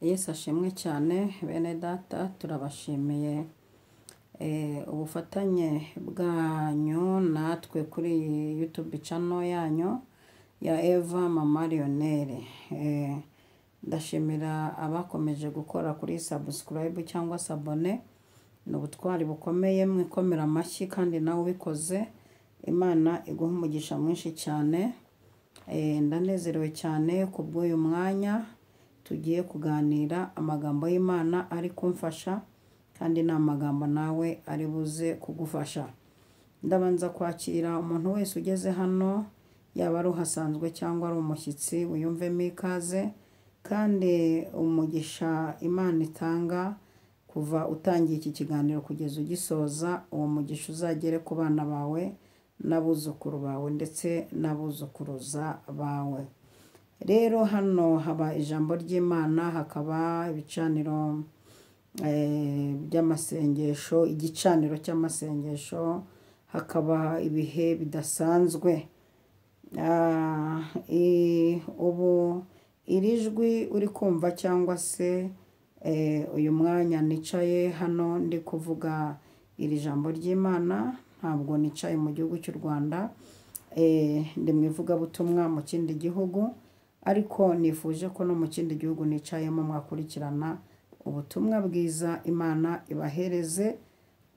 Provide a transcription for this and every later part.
Yesu ashimwe cyane bene data turabashimiye ubufatanye bwanyu natwe kuri YouTube channel yanyu ya Eva Mama Lionel. Ndashimira abakomeje gukora kuri subscribe cyangwa sabone, n'ubutwari bukomeye mwikomera amashyi kandi nawe ubikoze. Imana iguha umugisha mwinshi cyane. Ndanezerewe cyane kubw'uyu mwanya tugiye kuganira amagambo y'Imana ari kumfasha kandi ni amagambo nawe ari buze kugufasha. Ndabanza kwakira umuntu wese ugeze hano, yaba ari uhasanzwe cyangwa ari umushyitsi, uyumvemo ikaze kandi umugisha Imana itanga kuva utangiye iki kiganiro kugeza ugisoza, uwo mugisha uzagere ku bana bawe n'abuzukuru bawe ndetse n'abuzukuruza bawe. Rero hano haba ijambo ry'Imana, hakaba ibicaniro by'amasengesho, igicaniro cy'amasengesho, hakaba ibihe bidasanzwe. Ubu iri jwi uri kumva cyangwa se uyu mwanya nicaye hano ndi kuvuga iri jambo ry'Imana, ntabwo nicaye mu gihugu cy'u Rwanda, ndi mu ivugabutumwa mu kindi gihugu, ariko nifuje ko no mu kindi gihugu nicayemo mwakurikirana ubutumwa bwiza. Imana ibahereze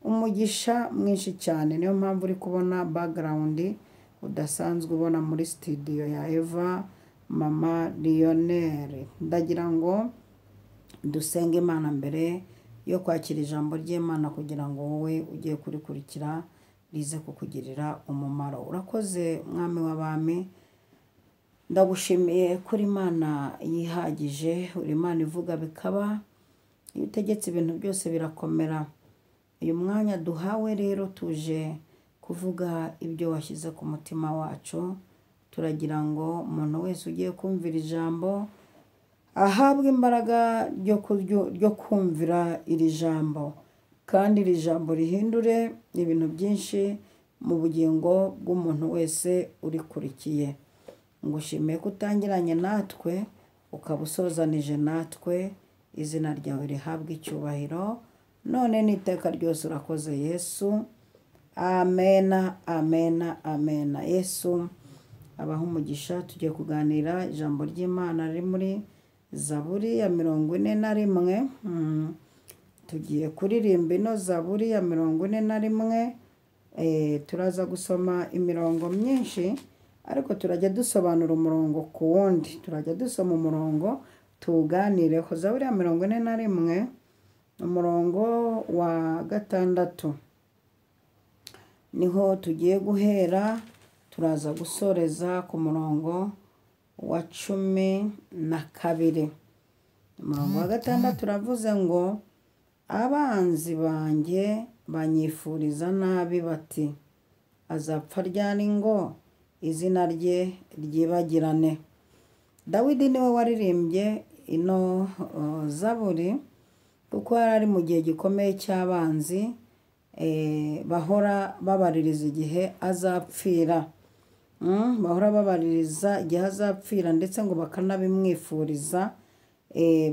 umugisha mwinshi cyane. Niyo mpamvu uri kubona background udasanzwe ubona muri studio ya Eva Mama Lionel. Ndagira ngo dusenge Imana mbere yo kwakira ijambo ry'Imana kugira ngo wowe ugiye kurikurikira rize kukugirira umumaro. Urakoze mwami w'abami, ndagushimiye kuri Imana yihagije, uri Imana ivuga bikaba, iyo utegetse ibintu byose birakomera. Uyu mwanya duhawe rero tuje kuvuga ibyo washyize ku mutima wacu. Turagira ngo umuntu wese ugiye kumvira ijambo ahabwe imbaraga ryo kumvira iri jambo, kandi iri jambo rihindure ibintu byinshi mu bugingo bw'umuntu wese urikurikiye. Ngushimiye ko utangiranye natwe ukaba usozanije natwe. Izina ryawe rihabwe icyubahiro none n'iteka ryose. Urakoze Yesu, amena amena amena. Yesu abaho umugisha. Tugiye kuganira ijambo ry'Imana riri muri Zaburi ya 41. Tugiye kuririmba ino Zaburi ya 41. Turaza gusoma imirongo myinshi, ariko turajya dusobanura umurongo ku wundi. Turajya dusoma umurongo tuganireho. Zaburi ya 41 umurongo wa 6 niho tugiye guhera. Turaza gusoreza ku murongo wa 12. Umurongo wa 6 turavuze ngo abanzi banjye banyifuriza nabi bati azapfa ryari ngo izina rye ryibagirane. Dawidi niwe waririmbye ino Zaburi kuko yari ari mu gihe gikomeye cy'abanzi bahora babaririza igihe azapfira. Bahora babaririza igihe azapfira ndetse ngo bakanabimwifuriza,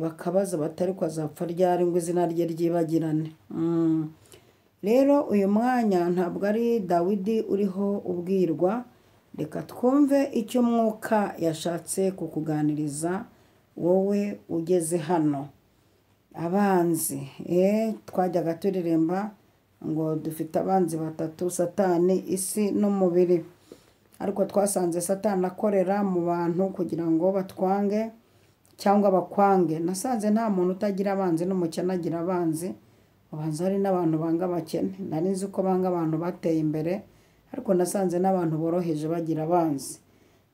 bakabaza batari ko azapfa ryari ngo izina rye ryibagirane. Rero uyu mwanya ntabwo ari Dawidi uriho ubwirwa. Reka twumve icyo Mwuka yashatse kukuganiriza wowe ugeze hano. Abanzi, twajyaga turirimba ngo dufite abanzi batatu: Satani, isi n'umubiri. Ariko twasanze Satani akorera mu bantu kugira ngo batwange cyangwa bakwange. Nasanze nta muntu utagira abanzi, n'umukene agira abanzi. Ubanza hari n'abantu banga abakene. Nari nzi ko banga abantu bateye imbere, ariko nasanze n'abantu boroheje bagira abanzi.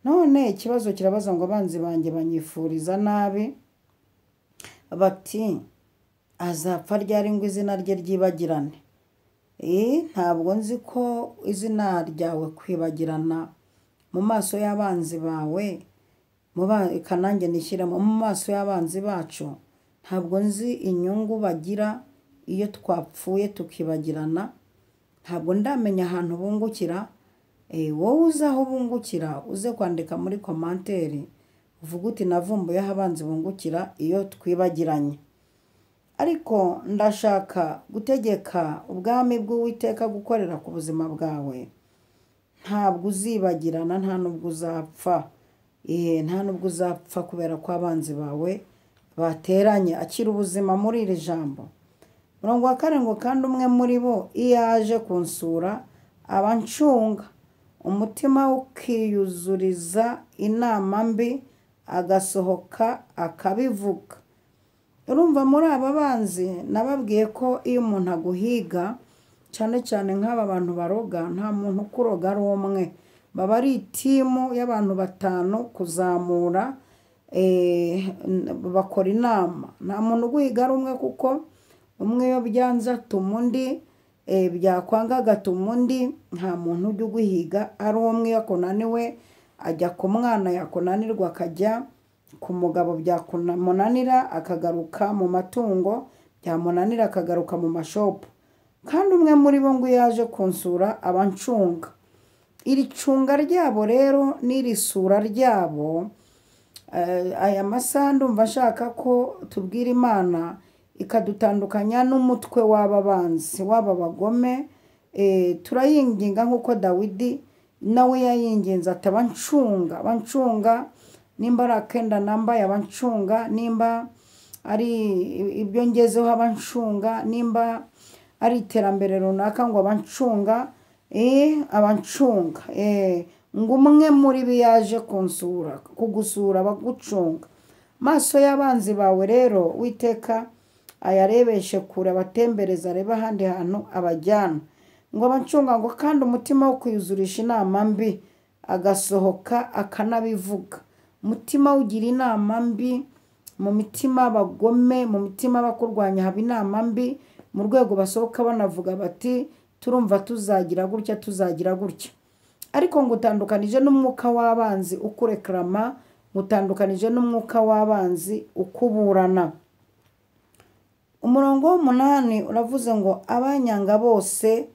None ikibazo kirabaza ngo abanzi banjye banyifuriza nabi bati azapfa ryari ngo izina rye ryibagirane. Ntabwo nzi ko izina ryawe kwibagirana mu maso y'abanzi bawe, kanange nishyiramo mu maso y'abanzi bacu. Ntabwo nzi inyungu bagira iyo twapfuye tukibagirana. Ntabwo ndamenya ahantu bungukira. Wowe uzi aho bungukira uze kwandika muri komanteri uvuga uti navumbuye aho abanzi bungukira iyo twibagiranye. Ariko ndashaka gutegeka ubwami bw'Uwiteka gukorera ku buzima bwawe. Ntabwo uzibagirana, nta nubwo uzapfa. Nta nubwo uzapfa kubera ko abanzi bawe bateranye. Akira ubuzima muri iri jambo. Murongo wa karindwi, kandi umwe muri bo iyo aje kunsura abancunga, umutima ukiyuzuriza inama mbi, agasohoka akabivuga. Urumva muri aba banzi nababwiye ko iyo umuntu aguhiga, cyane cyane nk'aba bantu baroga, nta muntu ukuroga ari umwe, baba ari itimu y'abantu 5 kuzamura, bakora inama. Nta muntu uguhiga ari umwe, kuko umwe iyo byanze atuma undi, byakwanga agatuma undi. Nta muntu ujya uguhiga ari umwe. Yakunaniwe ajya ku mwana, yakunanirwa akajya ku mugabo, byamunanira akagaruka mu matungo, byamunanira akagaruka mu mashopu. Kandi umwe muri bo ngo yaje kunsura abancunga. Iri cunga ryabo rero n'iri sura ryabo, aya masaha ndumva nshaka ko tubwira Imana ikadutandukanya n'umutwe w'aba banzi, w'aba bagome. Turayinginga nk'uko Dawidi nawe yayinginze ati abancunga, nimba ari akenda nambaye abancunga, nimba ari ibyo ngezeho abancunga, nimba ari iterambere runaka ngo abancunga, abancunga. Ngo umwe muri bo yaje kunsura, kugusura bagucunga. Maso y'abanzi bawe rero Uwiteka ayarebeshe kure, abatembereza, areba ahandi hantu abajyana. Ngo abancunga ngo kandi umutima wo kuyuzurisha inama mbi, agasohoka akanabivuga. Umutima ugira inama mbi, mu mitima abagome, mu mitima bakurwanya haba inama mbi, mu rwego basohoka banavuga bati turumva tuzagira gutya, tuzagira gutya. Ariko ngo utandukanije n'umwuka w'abanzi ukureklama, utandukanije n'umwuka w'abanzi ukuburana. Umurongo w'8 uravuze ngo abanyanga bose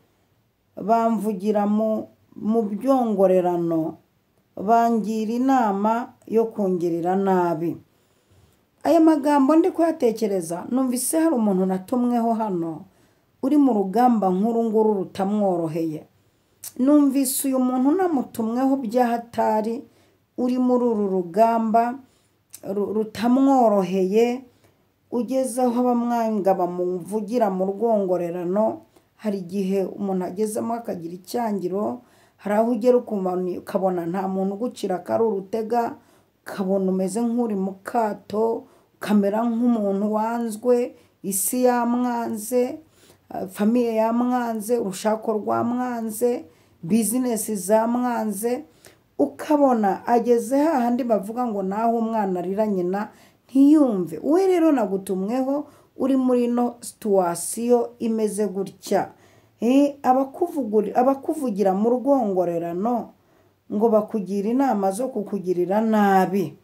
bamvugira mu byongorerano, bangira inama yo kungirira nabi. Aya magambo ndi kuyatekereza, numvise hari umuntu natumweho hano uri mu rugamba nkuru nguru rutamworoheye. Numvise uyu muntu namutumweho byahatari, uri muri uru rugamba rutamworoheye, ugezeho abamwanga bamuvugira mu rwongorerano. Hari igihe umuntu agezemo akagira icyangiro, hari aho ugera ukabona nta muntu ugucira akari urutega, ukabona umeze nk'uri mu kato, ukamera nk'umuntu wanzwe, isi yamwanze, famiye yamwanze, urushako rwamwanze, bizinesi zamwanze. Ukabona ageze hahandi bavuga ngo naho umwana arira nyina ntiyumve. We rero nagutumweho uri muri no situwasiyo imeze gutya. Abakuvugira mu rwongorerano ngo bakugira inama zo kukugirira nabi.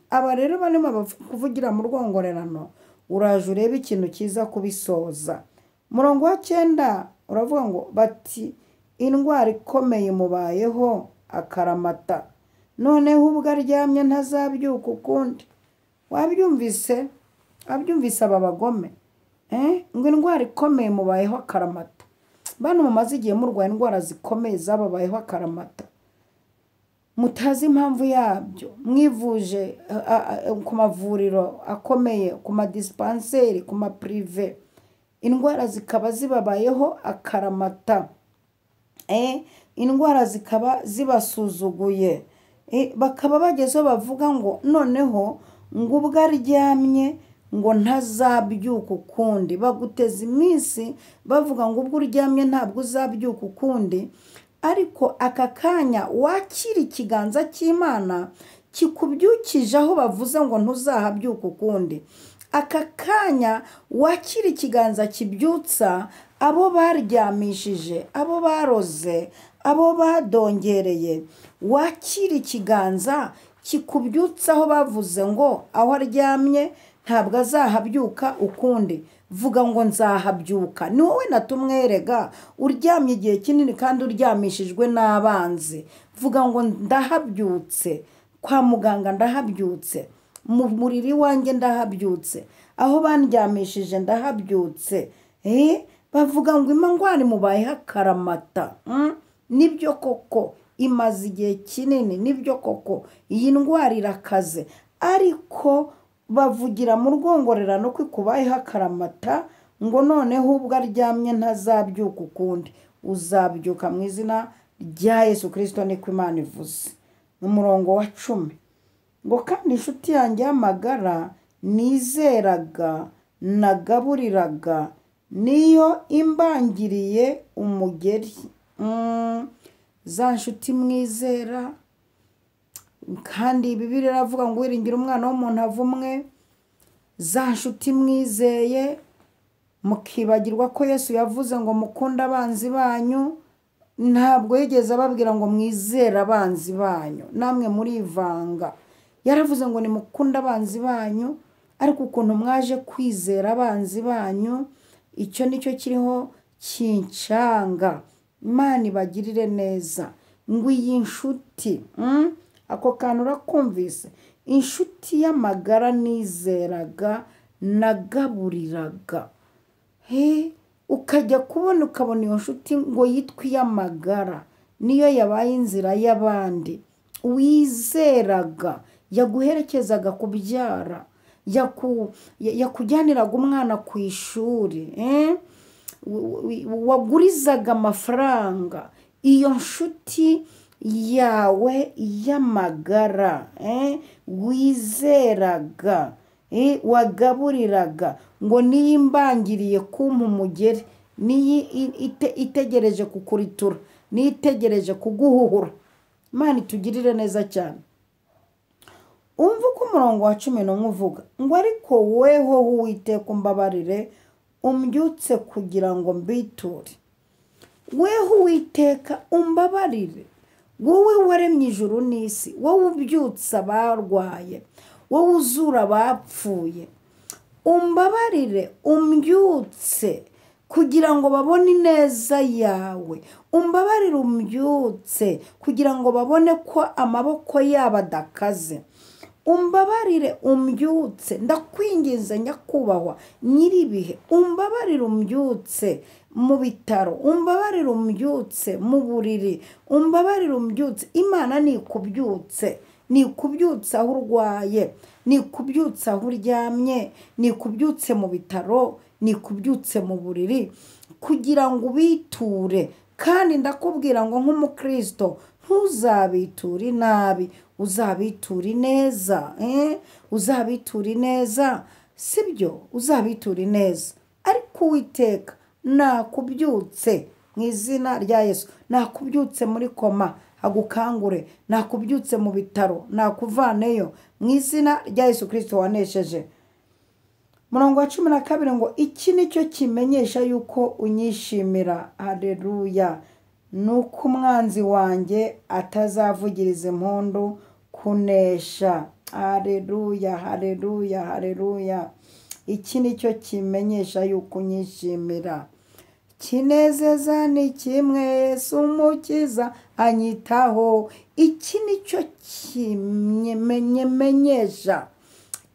Aba rero barimo kuvugira mu rwongorerano, uraje urebe ikintu cyiza kubisoza. Murongo wa 9 uravuga ngo bati indwara ikomeye mubayeho akaramata, noneho ubwo aryamye ntazabyuka ukundi. Wabyumvise aba bagome, ngo indwara ikomeye mubayeho akaramata. Bano mumaze igihe murwaye indwara zikomeye zababayeho akaramata, mutazi impamvu yabyo, mwivuje ku mavuriro akomeye, ku madispanseri, ku maprive, indwara zikaba zibabayeho akaramata. Indwara zikaba zibasuzuguye, bakaba bagezeho bavuga ngo noneho ngo ubwo aryamye ngo ntazabyuka ukundi. Baguteza iminsi bavuga ngo ubwo uryamye ntabwo uzabyuka ukundi. Ariko aka kanya wakira ikiganza cy'Imana kikubyukije aho bavuze ngo ntuzahabyuka ukundi. Aka kanya wakira ikiganza kibyutsa abo baryamishije, abo baroze, abo badongereye. Wakira ikiganza kikubyutsa aho bavuze ngo aho aryamye ntabwo azahabyuka ukundi. Vuga ngo nzahabyuka. Ni wowe natumwerega, uryamye igihe kinini kandi uryamishijwe n'abanzi. Vuga ngo ndahabyutse. kwa muganga ndahabyutse, mu muriri wanjye ndahabyutse, aho bandyamishije ndahabyutse. Bavuga ngo imangwani mubayeho akaramata. Nibyo koko imaze igihe kinini, nibyo koko iyi ndwara irakaze, ariko bavugira mu rwongorerano ko ikubayeho akaramata, ngo noneho ubwo aryamye ntazabyuka ukundi, uzabyuka mu izina rya Yesu Kristo, niko Imana ivuze. Mu murongo wa 10 ngo kandi inshuti yanjye y'amagara nizeraga nagaburiraga niyo imbangiriye umugeri. Za nshuti mwizera, kandi Bibiliya iravuga ngo wiringira umwana w'umuntu avumwe. Za nshuti mwizeye, mukibagirwa ko Yesu yavuze ngo mukunde abanzi banyu. Ntabwo yigeze ababwira ngo mwizere abanzi banyu, namwe murivanga. Yaravuze ngo nimukunda abanzi banyu, ariko ukuntu mwaje kwizera abanzi banyu, icyo nicyo kiriho kincanga. Imana ibagirire neza. Ngo iyi nshuti, ako kantu urakumvise, inshuti y'amagara nizeraga nagaburiraga. Ukajya kubona ukabona iyo nshuti ngo yitwa iy'amagara, niyo yabaye inzira y'abandi. Wizeraga, yaguherekezaga kubyara, yakujyaniraga umwana ku ishuri, wagurizaga amafaranga. Iyo nshuti yawe y'amagara, wizeraga, wagaburiraga, ngo niyo imbangiriye kumpa umugeri, niyo itegereje kukuritura, niyo itegereje kuguhuhura. Imana itugirire neza cyane. Umva ko umurongo wa 11 uvuga ngo ariko weho Uwiteka umbabarire umbyutse kugira ngo mbiture. Weho Uwiteka umbabarire, wowe waremye ijuru n'isi, wowe ubyutsa abarwaye, wowe uzura abapfuye. Umbabarire umbyutse kugira ngo babone ineza yawe. Umbabarire umbyutse kugira ngo babone ko amaboko yabo adakaze. Umbabarire umbyutse, ndakwinginze nyakubahwa nyiribihe, umbabarire umbyutse mu bitaro, umbabarire umbyutse mu buriri, umbabarire umbyutse. Imana nikubyutse, nikubyutse aho urwaye, nikubyutse aho uryamye, nikubyutse mu bitaro, nikubyutse mu buriri, kugira ngo ubiture. Kandi ndakubwira ngo nk'umukristo ntuzabiture nabi, uzabiture neza. Uzabiture neza, sibyo? Uzabiture neza. Ariko Uwiteka nakubyutse mu izina rya Yesu, nakubyutse muri koma agukangure, nakubyutse mu bitaro nakuvaneyo mu izina rya Yesu Kristo wanesheje. Murongo wa 12 ngo iki nicyo kimenyesha yuko unyishimira. Haleluya. Nuko umwanzi wanjye atazavugiriza impundu kunesha. Haleluya, haleluya, haleluya. Iki nicyo kimenyesha yuko unyishimira. Kinezeza ni kimwe Yesu umukiza anyitaho. Iki nicyo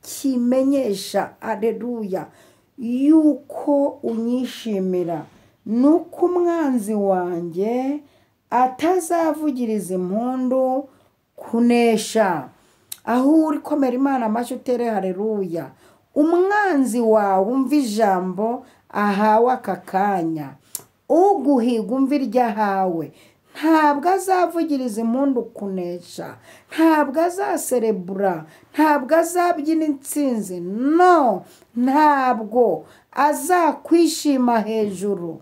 kimenyesha, haleluya, yuko unyishimira. Nuko umwanzi wanjye atazavugiriza impundu kunesha. Aho uri komera Imana amashyi utere haleluya. Umwanzi wawe umva ijambo ahawe aka kanya, uguhiga umva iryahawe, ntabwo azavugiriza impundu kunesha, ntabwo azaserebura, ntabwo azabyina intsinzi, no, ntabwo azakwishima hejuru,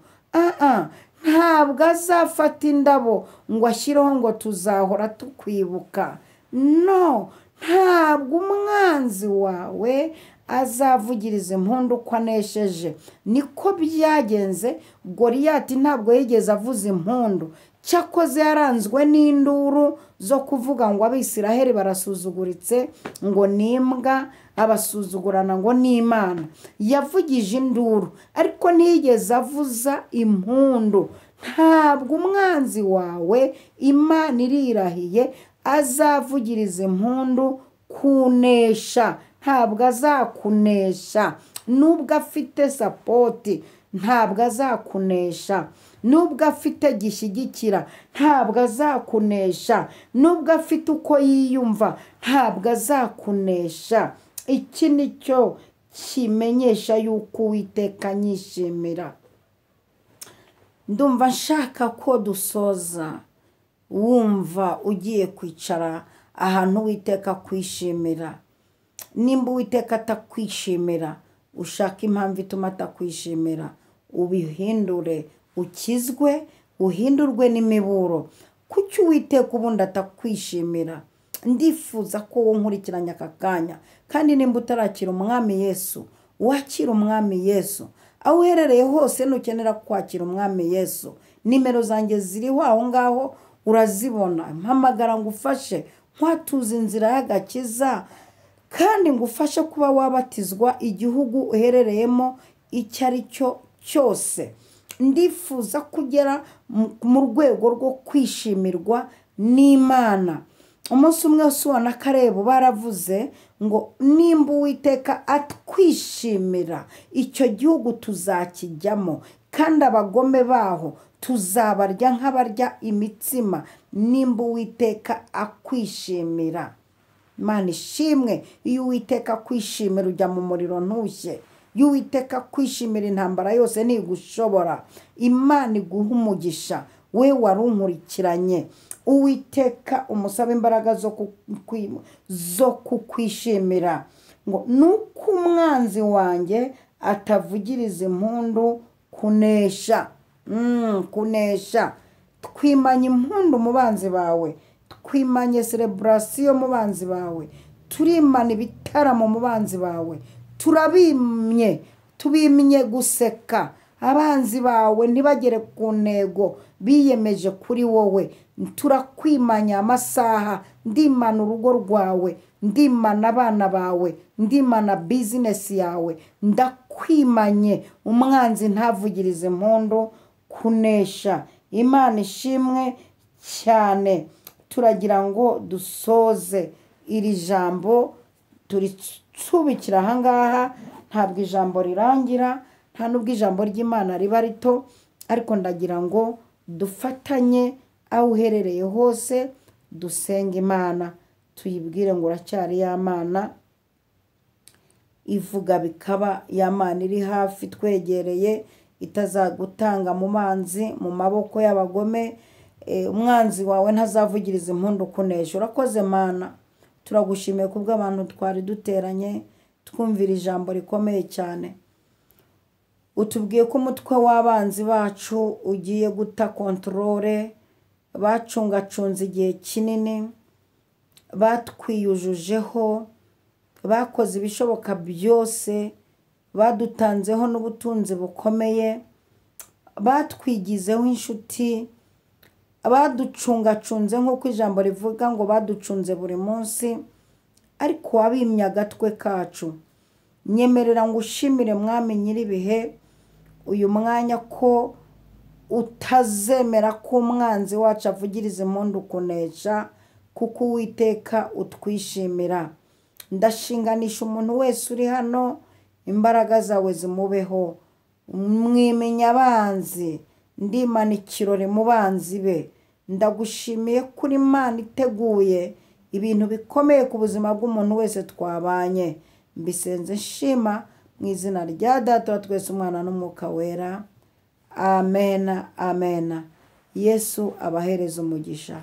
ntabwo azafata indabo ngo ashyireho ngo tuzahora tukwibuka, no, ntabwo umwanzi wawe azavugiriza impundu ko anesheje. Niko byagenze. Goliyati ntabwo yigeze avuza impundu, cyakoze yaranzwe n'induru zo kuvuga ngo Abisiraheli barasuzuguritse, ngo nimbwa, abasuzugurana ngo n'Imana. Yavugije induru ariko ntiyigeze avuza impundu. Ntabwo umwanzi wawe Imana irirahiye azavugiriza impundu kunesha, ntabwo azakunesha. Nubwo afite sapoti ntabwo azakunesha. Nubwo afite gishyigikira ntabwo azakunesha. Nubwo afite uko yiyumva ntabwo azakunesha. Iki nicyo kimenyesha yuko Uwiteka anyishimira. Ndumva nshaka ko dusoza wumva ugiye kwicara ahantu Uwiteka kwishimira. Nimba Uwiteka atakwishimira, ushaka impamvu ituma atakwishimira, ubihindure, ukizwe, uhindurwe n'imiburo. Kuki Uwiteka ubundi atakwishimira? Ndifuza ko wowe nkurikiranye aka kanya, kandi nimba utarakira umwami Yesu, wakira umwami Yesu. Aho uherereye hose nukenera kwakira umwami Yesu, nimero zanjye ziriho aho ngaho, urazibona. Mpamagara ngufashe nkwatuza inzira y'agakiza, kandi ngufashe kuba wabatizwa igihugu uherereyemo icyo ari cyo cyose. Ndifuza kugera mu rwego rwo kwishimirwa n'Imana. Umunsi umwe Yosuwa na Kalebu baravuze ngo nimba Uwiteka atwishimira, icyo gihugu tuzakijyamo, kandi abagome baho tuzabarya nk'abarya imitsima. Nimba Uwiteka akwishimira. Imana ishimwe. Iyo Uwiteka akwishimira ujya mu muriro ntushye. Iyo Uwiteka akwishimira intambara yose ntigushobora. Imana iguha umugisha we warunkurikiranye. Uwiteka umusaba imbaraga zo kukwishimira. Ngo nuko umwanzi wanjye atavugiriza impundu kunesha. Kunesha. Twimanye impundu mu banzi bawe. Twimanye celebration mu banzi bawe. Turimana ibitaramo mu banzi bawe. Tubimye guseka. Abanzi bawe ntibagere ku ntego biyemeje kuri wowe. Turakwimanya amasaha. Ndimana urugo rwawe, ndimana abana bawe, ndimana business yawe. Ndakwimanye umwanzi ntavugirize impundu kunesha. Imana ishimwe cyane. Turagira ngo dusoze iri jambo, turitsubikira ahangaha. Ntabwo ijambo rirangira, nta nubwo ijambo ry'Imana riba rito, ariko ndagira ngo dufatanye aho uherereye hose, dusenga Imana, tuyibwire ngo uracyari ya Mana ivuga bikaba, ya Mana iri hafi twegereye, itazagutanga mu manzi, mu maboko y'abagome. Umwanzi wawe ntazavugiriza impundu kunesha. Urakoze Mana. Turagushimiye kubw'abantu twari duteranye twumvira ijambo rikomeye cyane. Utubwiye ko umutwe w'abanzi bacu ugiye guta kontrole, bacungacunze igihe kinini, batwiyujujeho, bakoze ibishoboka byose, badutanzeho n'ubutunzi bukomeye, batwigizeho inshuti, baducungacunze nk'uko ijambo rivuga ngo baducunze buri munsi, ariko wabimye agatwe kacu. Nyemerera ngo ushimire Mwami nyir'ibihe uyu mwanya ko utazemera ko umwanzi wacu avugiriza impundu kunesha, kuko Uwiteka utwishimira. Ndashinganisha umuntu wese uri hano, imbaraga zawe zimubeho. Mwimenya abanzi, ndimana ikirori mu banzi be. Ndagushimiye kuri Imana iteguye ibintu bikomeye ku buzima bw'umuntu wese twabanye. Mbisenze nshima mu izina rya Data wa twese, Umwana n'Umwuka wera. Amen. Amen. Yesu abahereza umugisha.